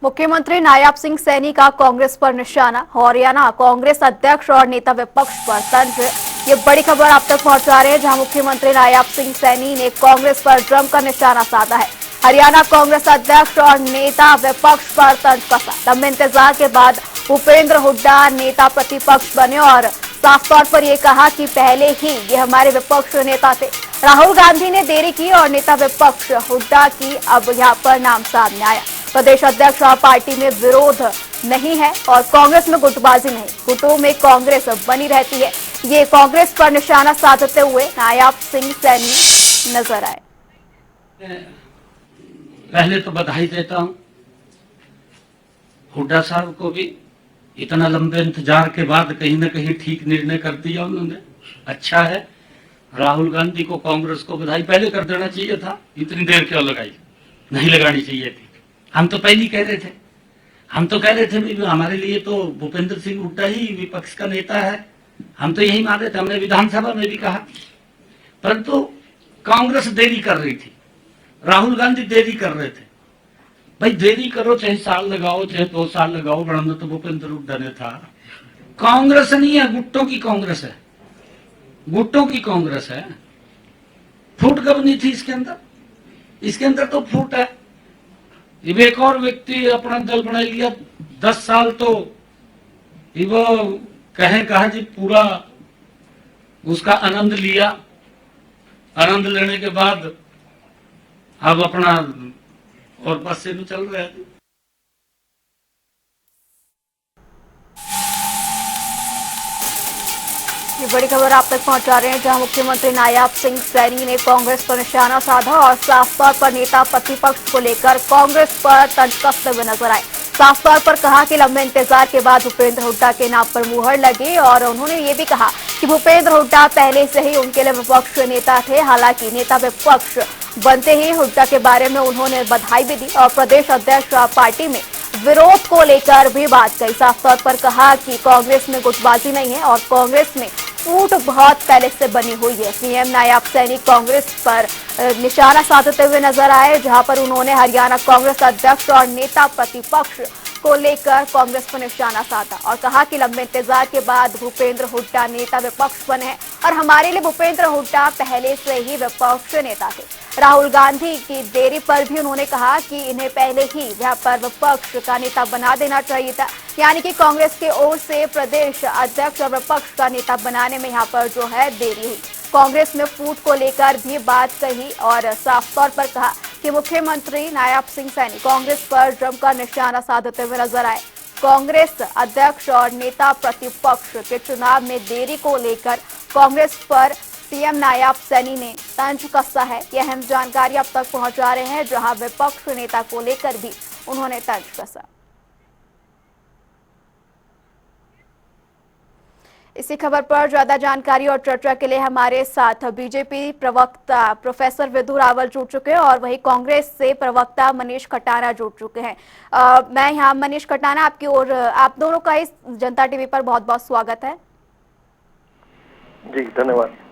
मुख्यमंत्री नायाब सिंह सैनी का कांग्रेस पर निशाना। हरियाणा कांग्रेस अध्यक्ष और नेता विपक्ष पर तंज। ये बड़ी खबर आप तक पहुंचा रहे हैं, जहां मुख्यमंत्री नायाब सिंह सैनी ने कांग्रेस पर ड्रम का निशाना साधा है। हरियाणा कांग्रेस अध्यक्ष और नेता विपक्ष पर तंज कसा। लंबे इंतजार के बाद भूपेंद्र हुड्डा नेता प्रतिपक्ष बने और साफ तौर पर यह कहा कि पहले ही ये हमारे विपक्ष नेता थे। राहुल गांधी ने देरी की और नेता विपक्ष हुड्डा की अब यहाँ पर नाम सामने आया। प्रदेश अध्यक्ष और पार्टी में विरोध नहीं है और कांग्रेस में गुटबाजी नहीं, गुटों में कांग्रेस बनी रहती है। ये कांग्रेस पर निशाना साधते हुए नायाब सिंह सैनी नजर आए। पहले तो बधाई देता हूं हुड्डा साहब को भी, इतना लंबे इंतजार के बाद कहीं ना कहीं ठीक निर्णय कर दिया उन्होंने, अच्छा है। राहुल गांधी को, कांग्रेस को बधाई पहले कर देना चाहिए था, इतनी देर क्यों लगाई, नहीं लगानी चाहिए थी। हम तो पहले ही कह रहे थे, हमारे लिए तो भूपेंद्र सिंह हुड्डा ही विपक्ष का नेता है, हम तो यही मान रहे थे। हमने विधानसभा में भी कहा, परंतु कांग्रेस देरी कर रही थी, राहुल गांधी देरी कर रहे थे। भाई देरी करो, चाहे साल लगाओ चाहे 2 साल लगाओ, बढ़ाना तो भूपेंद्र हुड्डा ने था। कांग्रेस नहीं है, गुट्टों की कांग्रेस है, गुट्टों की कांग्रेस है। फूट कब नहीं थी इसके अंदर? इसके अंदर तो फूट है। एक और व्यक्ति अपना दल बना लिया, 10 साल तो वो कहा जी पूरा उसका आनंद लिया, आनंद लेने के बाद अब अपना और बस से भी चल रहे हैं। ये बड़ी खबर आप तक पहुंचा रहे हैं, जहां मुख्यमंत्री नायाब सिंह सैनी ने कांग्रेस पर निशाना साधा और साफ तौर पर नेता प्रतिपक्ष को लेकर कांग्रेस पर तंज कसते हुए नजर आए। साफ तौर पर कहा कि लंबे इंतजार के बाद भूपेंद्र हुड्डा के नाम पर मुहर लगी और उन्होंने ये भी कहा कि भूपेंद्र हुड्डा पहले से ही उनके लिए विपक्ष नेता थे। हालांकि नेता विपक्ष बनते ही हुड्डा के बारे में उन्होंने बधाई भी दी और प्रदेश अध्यक्ष और पार्टी में विरोध को लेकर भी बात कही। साफ तौर पर कहा कि कांग्रेस में गुटबाजी नहीं है और कांग्रेस में फूट बहुत पहले से बनी हुई है। सीएम नायाब सैनी कांग्रेस पर निशाना साधते हुए नजर आए, जहां पर उन्होंने हरियाणा कांग्रेस अध्यक्ष और नेता प्रतिपक्ष को लेकर कांग्रेस पर निशाना साधा और कहा कि लंबे इंतजार के बाद भूपेंद्र हुड्डा नेता विपक्ष बने हैं और हमारे लिए भूपेंद्र हुड्डा पहले से ही विपक्ष नेता थे। राहुल गांधी की देरी पर भी उन्होंने कहा कि इन्हें पहले ही यहाँ पर विपक्ष का नेता बना देना चाहिए था, यानी कि कांग्रेस के ओर से प्रदेश अध्यक्ष और विपक्ष का नेता बनाने में यहाँ पर जो है देरी हुई। कांग्रेस में फूट को लेकर भी बात कही और साफ तौर पर कहा कि मुख्यमंत्री नायाब सिंह सैनी कांग्रेस पर ड्रम का निशाना साधते हुए नजर आए। कांग्रेस अध्यक्ष और नेता प्रतिपक्ष के चुनाव में देरी को लेकर कांग्रेस पर सीएम नायाब सैनी ने तंज कसा है। यह अहम जानकारी अब तक पहुंचा रहे हैं, जहां विपक्ष नेता को लेकर भी उन्होंने तंज कसा। इसी खबर पर ज्यादा जानकारी और चर्चा के लिए हमारे साथ बीजेपी प्रवक्ता प्रोफेसर विधु रावल जुड़ चुके हैं और वही कांग्रेस से प्रवक्ता मनीष खटाना जुड़ चुके हैं। मैं यहाँ मनीष खटाना आपकी ओर, आप दोनों का इस जनता टीवी पर बहुत बहुत स्वागत है। जी धन्यवाद।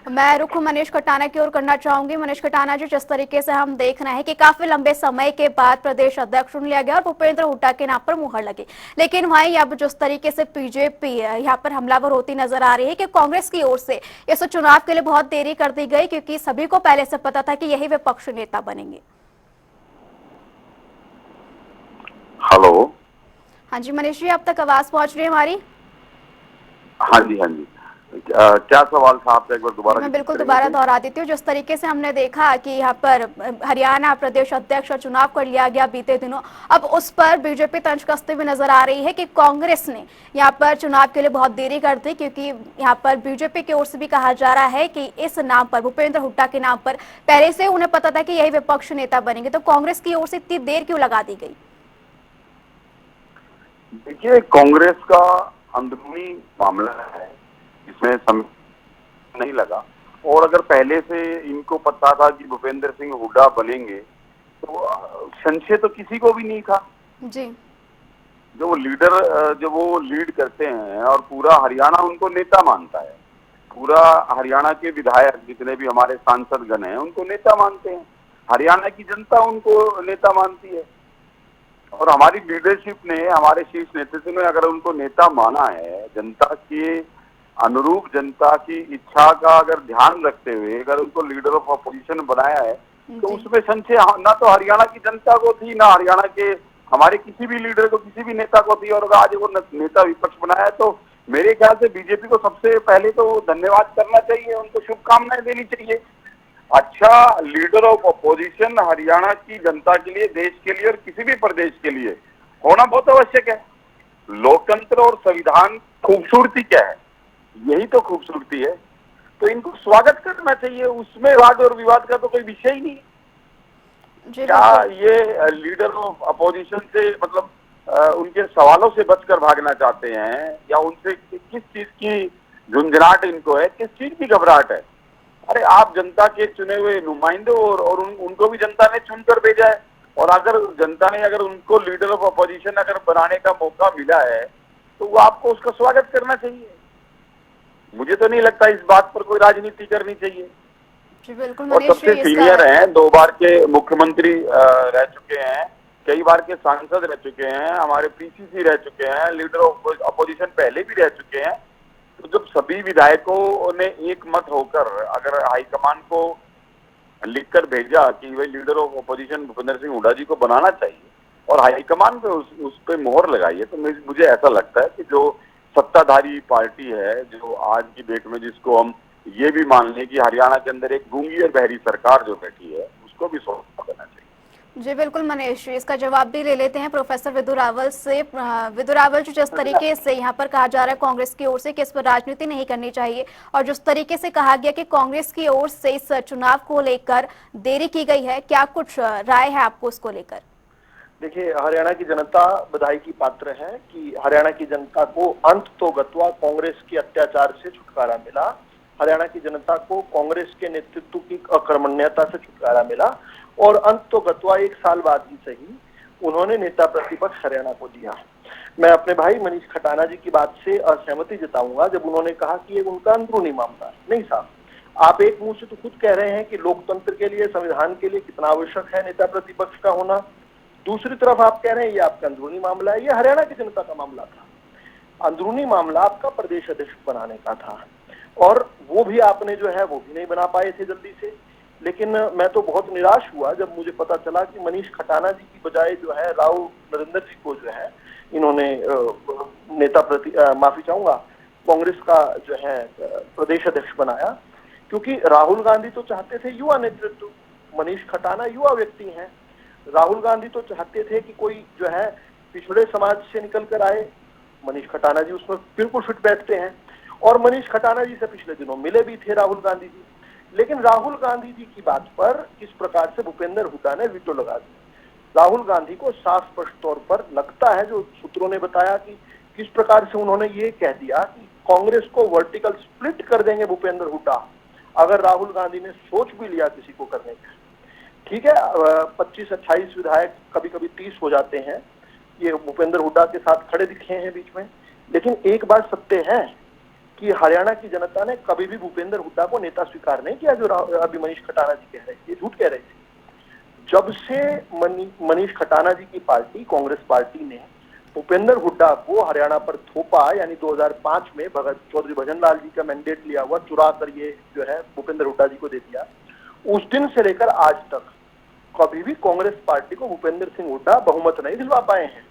मैं रुख मनीष खटाना की ओर करना चाहूंगी। मनीष खटाना जी, जिस तरीके से हम देख रहे हैं कि काफी लंबे समय के बाद प्रदेश अध्यक्ष चुन लिया गया और भूपेंद्र हुड्डा के नाम पर मुहर लगी, लेकिन वहीं अब जिस तरीके से बीजेपी यहाँ पर हमलावर होती नजर आ रही है कि कांग्रेस की ओर से इस चुनाव के लिए बहुत देरी कर दी गई, क्योंकि सभी को पहले से पता था कि यही विपक्ष नेता बनेंगे। हेलो। हाँ जी मनीष जी, अब तक आवाज पहुंच रही है हमारी? हाँ जी हाँ जी। क्या सवाल था आपका, एक बार दोबारा? मैं बिल्कुल दोबारा दोहरा देती हूँ। जिस तरीके से हमने देखा कि यहाँ पर हरियाणा प्रदेश अध्यक्ष का चुनाव कर लिया गया बीते दिनों, अब उस पर बीजेपी तंज कसते हुए नजर आ रही है कि कांग्रेस ने यहाँ पर चुनाव के लिए बहुत देरी कर दी, क्योंकि यहाँ पर बीजेपी की ओर से भी कहा जा रहा है कि इस नाम पर, भूपेंद्र हुड्डा के नाम पर पहले से उन्हें पता था कि यही विपक्ष नेता बनेंगे, तो कांग्रेस की ओर से इतनी देर क्यों लगा दी गई? देखिए, कांग्रेस का अंदरूनी मामला है, इसमें समय नहीं लगा। और अगर पहले से इनको पता था कि भूपेंद्र सिंह हुड्डा बनेंगे तो संशय तो किसी को भी नहीं था जी। जो वो लीड करते हैं और पूरा हरियाणा उनको नेता मानता है, पूरा हरियाणा के विधायक जितने भी हमारे सांसद गण हैं उनको नेता मानते हैं, हरियाणा की जनता उनको नेता मानती है। और हमारी लीडरशिप ने, हमारे शीर्ष नेतृत्व ने अगर उनको नेता माना है, जनता के अनुरूप, जनता की इच्छा का अगर ध्यान रखते हुए अगर उनको लीडर ऑफ अपोजिशन बनाया है, तो जी उसमें संशय ना तो हरियाणा की जनता को थी, ना हरियाणा के हमारे किसी भी लीडर को, किसी भी नेता को थी। और आज वो नेता विपक्ष बनाया है, तो मेरे ख्याल से बीजेपी को सबसे पहले तो धन्यवाद करना चाहिए, उनको शुभकामनाएं देनी चाहिए। अच्छा लीडर ऑफ अपोजिशन हरियाणा की जनता के लिए, देश के लिए और किसी भी प्रदेश के लिए होना बहुत आवश्यक है। लोकतंत्र और संविधान खूबसूरती क्या है, यही तो खूबसूरती है। तो इनको स्वागत करना चाहिए, उसमें वाद और विवाद का तो कोई विषय ही नहीं। जी क्या बिल्कुल। ये लीडर ऑफ अपोजिशन से मतलब उनके सवालों से बचकर भागना चाहते हैं, या उनसे किस चीज की झुंझुनाहट इनको है, किस चीज की घबराहट है? अरे आप जनता के चुने हुए नुमाइंदे और उनको भी जनता ने चुनकर भेजा है। और अगर जनता ने अगर उनको लीडर ऑफ अपोजिशन अगर बनाने का मौका मिला है, तो वो आपको उसका स्वागत करना चाहिए। मुझे तो नहीं लगता इस बात पर कोई राजनीति करनी चाहिए। जी बिल्कुल और मनीष सबसे जी, सीनियर इसका हैं, 2 बार के मुख्यमंत्री रह चुके हैं, कई बार के सांसद रह चुके हैं, हमारे पीसीसी रह चुके हैं, लीडर ऑफ अपोजिशन पहले भी रह चुके हैं। तो जब सभी विधायकों ने एक मत होकर अगर हाईकमान को लिखकर भेजा कि भाई leader of opposition Bhupinder Singh Hooda ji को बनाना चाहिए, और हाईकमान पे उस पे मोहर लगाई है, तो मुझे ऐसा लगता है कि जो सत्ताधारी पार्टी है, जो आज की डेट में जिसको हम ये भी मान लें कि हरियाणा के अंदर एक गूंगी और बहरी सरकार जो बैठी है, उसको भी सोचना देना चाहिए। जी बिल्कुल मनीष जी, इसका जवाब भी ले लेते हैं प्रोफेसर विदु रावल से। विदु रावल जी, जिस तरीके से यहाँ पर कहा जा रहा है कांग्रेस की ओर से कि इस पर राजनीति नहीं करनी चाहिए, और जिस तरीके से कहा गया कि कांग्रेस की ओर से इस चुनाव को लेकर देरी की गई है, क्या कुछ राय है आपको उसको लेकर? देखिए, हरियाणा की जनता बधाई की पात्र है कि हरियाणा की जनता को अंत तो गत्वा कांग्रेस के अत्याचार से छुटकारा मिला। हरियाणा की जनता को कांग्रेस के नेतृत्व की अकर्मण्यता से छुटकारा मिला, और अंत तो गत्वा 1 साल बाद ही सही उन्होंने नेता प्रतिपक्ष हरियाणा को दिया। मैं अपने भाई मनीष खटाना जी की बात से असहमति जताऊंगा जब उन्होंने कहा कि ये उनका अंदरूनी मामला है। नहीं साहब, आप एक मुंह से तो खुद कह रहे हैं कि लोकतंत्र के लिए, संविधान के लिए कितना आवश्यक है नेता प्रतिपक्ष का होना, दूसरी तरफ आप कह रहे हैं ये आपका अंदरूनी मामला है। ये हरियाणा की जनता का मामला था। अंदरूनी मामला आपका प्रदेश अध्यक्ष बनाने का था, और वो भी आपने जो है वो भी नहीं बना पाए थे जल्दी से। लेकिन मैं तो बहुत निराश हुआ जब मुझे पता चला कि मनीष खटाना जी की बजाय जो है राव नरेंद्र जी को जो है इन्होंने माफी चाहूंगा कांग्रेस का जो है प्रदेश अध्यक्ष बनाया। क्योंकि राहुल गांधी तो चाहते थे युवा नेतृत्व, मनीष खटाना युवा व्यक्ति हैं। राहुल गांधी तो चाहते थे कि कोई जो है पिछड़े समाज से निकल कर आए, मनीष खटाना जी उसमें बिल्कुल फिट बैठते हैं, और मनीष खटाना जी से पिछले दिनों मिले भी थे राहुल गांधी जी। लेकिन राहुल गांधी जी की बात पर किस प्रकार से भूपेंद्र हुड्डा ने वीटो लगा दिया। राहुल गांधी को साफ स्पष्ट तौर पर लगता है, जो सूत्रों ने बताया, कि किस प्रकार से उन्होंने ये कह दिया कि कांग्रेस को वर्टिकल स्प्लिट कर देंगे भूपेंद्र हुड्डा, अगर राहुल गांधी ने सोच भी लिया किसी को करने का। ठीक है, 25-28 विधायक, कभी कभी 30 हो जाते हैं, ये भूपेंद्र हुड्डा के साथ खड़े दिखे हैं बीच में। लेकिन एक बात सत्य है कि हरियाणा की जनता ने कभी भी भूपेंद्र हुड्डा को नेता स्वीकार नहीं किया, जो अभी मनीष खटाना जी कह रहे थे, झूठ कह रहे थे। जब से मनीष खटाना जी की पार्टी, कांग्रेस पार्टी ने भूपेंद्र हुड्डा को हरियाणा पर थोपा, यानी 2005 में भगत चौधरी भजन लाल जी का मैंडेट लिया हुआ चुरा कर ये जो है भूपेंद्र हुड्डा जी को दे दिया, उस दिन से लेकर आज तक कभी भी कांग्रेस पार्टी को भूपेंद्र सिंह हुड्डा बहुमत नहीं दिलवा पाए हैं।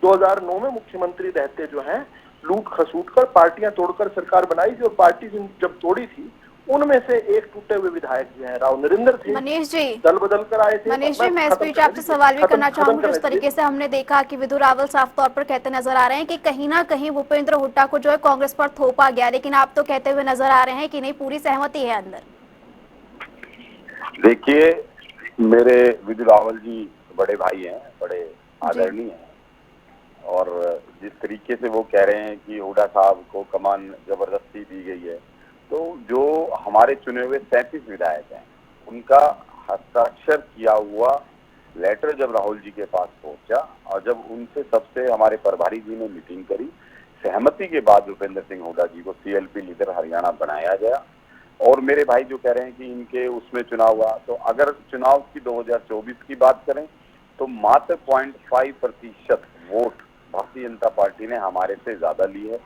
2009 में मुख्यमंत्री रहते जो है लूट खसूट कर पार्टियां तोड़कर सरकार बनाई थी, और पार्टी जब तोड़ी थी उनमें से एक टूटे हुए विधायक जो है राव नरेंद्र थे। मनीष जी, दल बदल कर आए थे। मनीष जी, मैं इस बीच आपसे सवाल भी करना चाहूंगी। जिस तरीके से हमने देखा कि विदु रावल साफ तौर पर कहते नजर आ रहे हैं कि कहीं ना कहीं भूपेंद्र हुड्डा को जो है कांग्रेस पर थोपा गया, लेकिन आप तो कहते हुए नजर आ रहे हैं कि नहीं, पूरी सहमति है अंदर। देखिए, मेरे विदु रावल जी बड़े भाई हैं, बड़े आदरणीय हैं, और जिस तरीके से वो कह रहे हैं कि हुड्डा साहब को कमान जबरदस्ती दी गई है, तो जो हमारे चुने हुए 37 विधायक हैं, उनका हस्ताक्षर किया हुआ लेटर जब राहुल जी के पास पहुंचा, और जब उनसे सबसे हमारे प्रभारी जी ने मीटिंग करी, सहमति के बाद भूपेंद्र सिंह हुड्डा जी को सीएलपी लीडर हरियाणा बनाया गया। और मेरे भाई जो कह रहे हैं कि इनके उसमें चुनाव हुआ, तो अगर चुनाव की 2024 की बात करें तो मात्र 0.5% वोट भारतीय जनता पार्टी ने हमारे से ज्यादा ली है।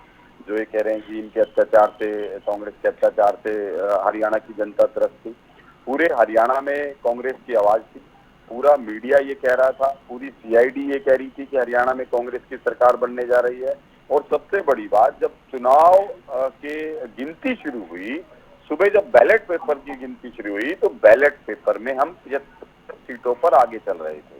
जो ये कह रहे हैं कि इनके अत्याचार से, कांग्रेस के अत्याचार से हरियाणा की जनता त्रस्त थी, पूरे हरियाणा में कांग्रेस की आवाज थी। पूरा मीडिया ये कह रहा था, पूरी सीआईडी ये कह रही थी कि हरियाणा में कांग्रेस की सरकार बनने जा रही है। और सबसे बड़ी बात, जब चुनाव के गिनती शुरू हुई, सुबह जब बैलेट पेपर की गिनती शुरू हुई, तो बैलेट पेपर में हम 75 सीटों पर आगे चल रहे थे।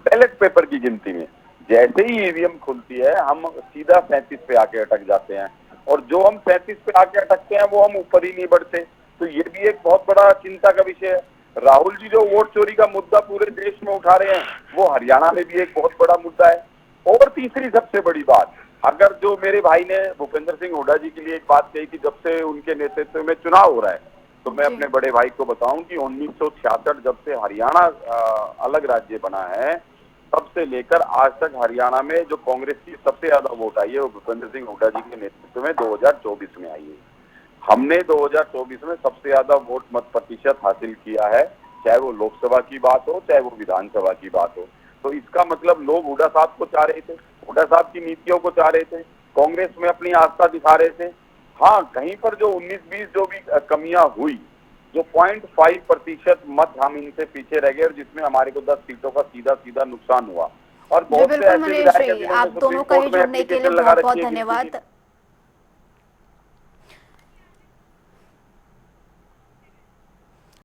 बैलेट पेपर की गिनती में जैसे ही ईवीएम खुलती है, हम सीधा 37 पे आके अटक जाते हैं, और जो हम 37 पे आके अटकते हैं वो हम ऊपर ही नहीं बढ़ते। तो ये भी एक बहुत बड़ा चिंता का विषय है। राहुल जी जो वोट चोरी का मुद्दा पूरे देश में उठा रहे हैं, वो हरियाणा में भी एक बहुत बड़ा मुद्दा है। और तीसरी सबसे बड़ी बात, अगर जो मेरे भाई ने भूपेंद्र सिंह हुड्डा जी के लिए एक बात कही कि जब से उनके नेतृत्व में चुनाव हो रहा है, तो मैं अपने बड़े भाई को बताऊं कि 1966 जब से हरियाणा अलग राज्य बना है, तब से लेकर आज तक हरियाणा में जो कांग्रेस की सबसे ज्यादा वोट आई है वो भूपेंद्र सिंह हुड्डा जी के नेतृत्व में 2024 में आई है। हमने 2024 में सबसे ज्यादा वोट मत प्रतिशत हासिल किया है, चाहे वो लोकसभा की बात हो, चाहे वो विधानसभा की बात हो। तो इसका मतलब लोग हुड्डा साहब को चाह रहे थे, हुड्डा साहब की नीतियों को चाह रहे थे, कांग्रेस में अपनी आस्था दिखा रहे थे। हाँ, कहीं पर जो 19-20 जो भी कमियां हुई, जो 0.5% मत हम इनसे पीछे रह गए, और जिसमें हमारे को 10 सीटों का सीधा सीधा नुकसान हुआ। और जी बहुत से बिल्कुल ऐसे मनीष विधायक हैं जी, जिन्होंने आप दोनों सुप्रीम का ही कोर्ट में जुड़ने के लिए एप्लीकेशन लगा बहुत बहुत रखी है गिनती की। धन्यवाद।